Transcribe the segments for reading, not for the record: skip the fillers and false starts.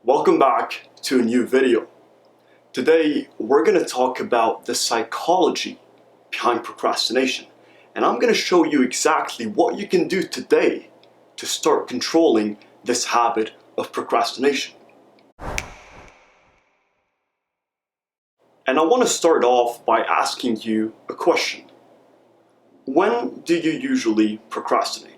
Welcome back to a new video. Today we're going to talk about the psychology behind procrastination, and I'm going to show you exactly what you can do today to start controlling this habit of procrastination. And I want to start off by asking you a question. When do you usually procrastinate?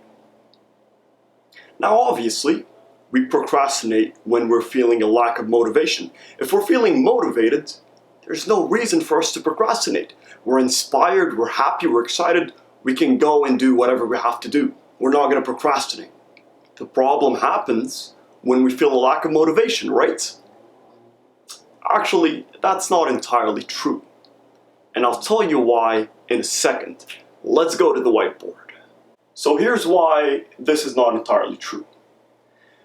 Now obviously, we procrastinate when we're feeling a lack of motivation. If we're feeling motivated, there's no reason for us to procrastinate. We're inspired, we're happy, we're excited, we can go and do whatever we have to do. We're not going to procrastinate. The problem happens when we feel a lack of motivation, right? Actually, that's not entirely true. And I'll tell you why in a second. Let's go to the whiteboard. So here's why this is not entirely true.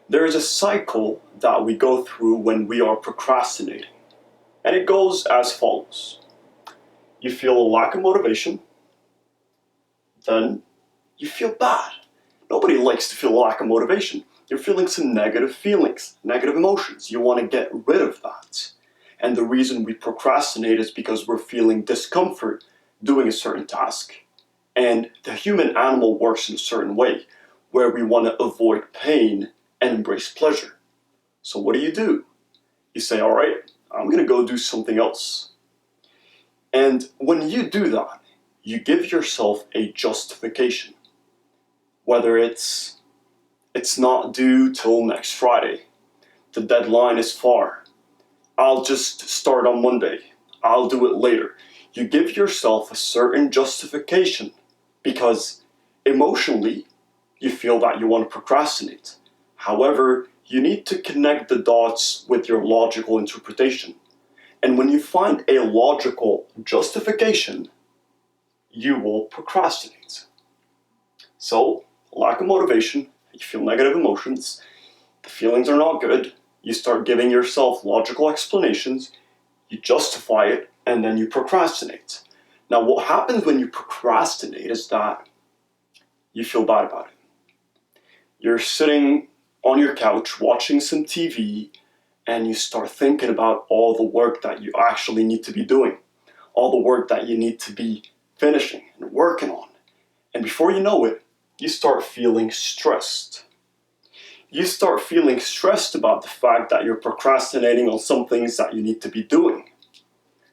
There is a cycle that we go through when we are procrastinating, and it goes as follows. You feel a lack of motivation, then you feel bad. Nobody likes to feel a lack of motivation. You're feeling some negative feelings, negative emotions. You want to get rid of that. And the reason we procrastinate is because we're feeling discomfort doing a certain task. And the human animal works in a certain way, where we want to avoid pain and embrace pleasure. So what do? You say, all right, I'm going to go do something else. And when you do that, you give yourself a justification. Whether it's not due till next Friday, the deadline is far, I'll just start on Monday, I'll do it later. You give yourself a certain justification because emotionally you feel that you want to procrastinate. However, you need to connect the dots with your logical interpretation. And when you find a logical justification, you will procrastinate. So, lack of motivation, you feel negative emotions, the feelings are not good, you start giving yourself logical explanations, you justify it, and then you procrastinate. Now, what happens when you procrastinate is that you feel bad about it. You're sitting on your couch watching some TV, and you start thinking about all the work that you actually need to be doing, all the work that you need to be finishing and working on. And before you know it, you start feeling stressed. You start feeling stressed about the fact that you're procrastinating on some things that you need to be doing.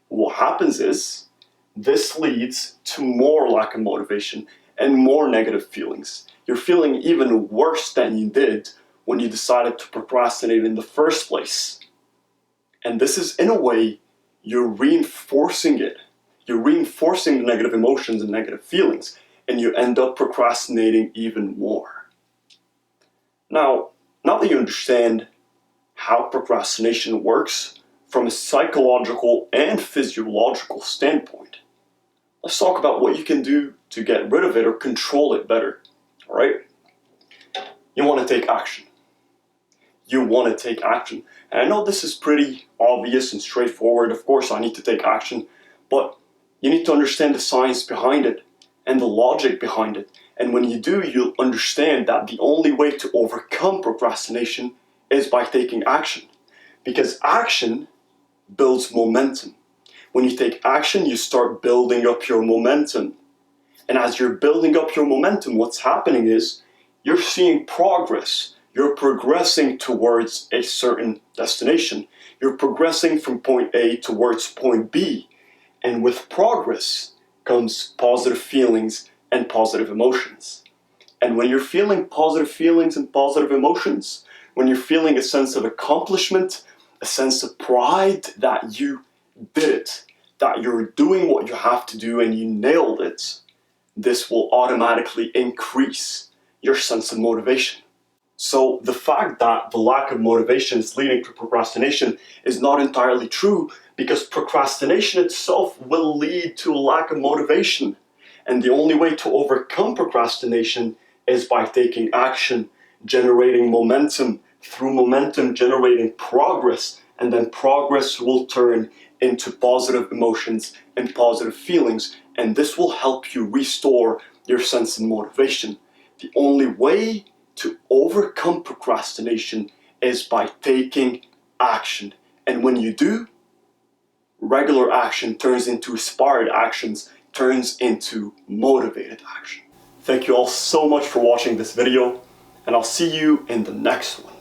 What happens is, this leads to more lack of motivation and more negative feelings. You're feeling even worse than you did when you decided to procrastinate in the first place. And this is, in a way, you're reinforcing it. You're reinforcing the negative emotions and negative feelings, and you end up procrastinating even more. Now that you understand how procrastination works from a psychological and physiological standpoint, let's talk about what you can do to get rid of it or control it better. All right? You want to take action. You want to take action. And I know this is pretty obvious and straightforward. Of course, I need to take action, but you need to understand the science behind it and the logic behind it. And when you do, you'll understand that the only way to overcome procrastination is by taking action. Because action builds momentum. When you take action, you start building up your momentum. And as you're building up your momentum, what's happening is you're seeing progress. You're progressing towards a certain destination. You're progressing from point A towards point B. And with progress comes positive feelings and positive emotions. And when you're feeling positive feelings and positive emotions, when you're feeling a sense of accomplishment, a sense of pride that you did it, that you're doing what you have to do and you nailed it, this will automatically increase your sense of motivation. So the fact that the lack of motivation is leading to procrastination is not entirely true, because procrastination itself will lead to a lack of motivation. And the only way to overcome procrastination is by taking action, generating momentum, through momentum generating progress, and then progress will turn into positive emotions and positive feelings, and this will help you restore your sense of motivation. The only way to overcome procrastination is by taking action. And when you do, regular action turns into inspired actions, turns into motivated action. Thank you all so much for watching this video, and I'll see you in the next one.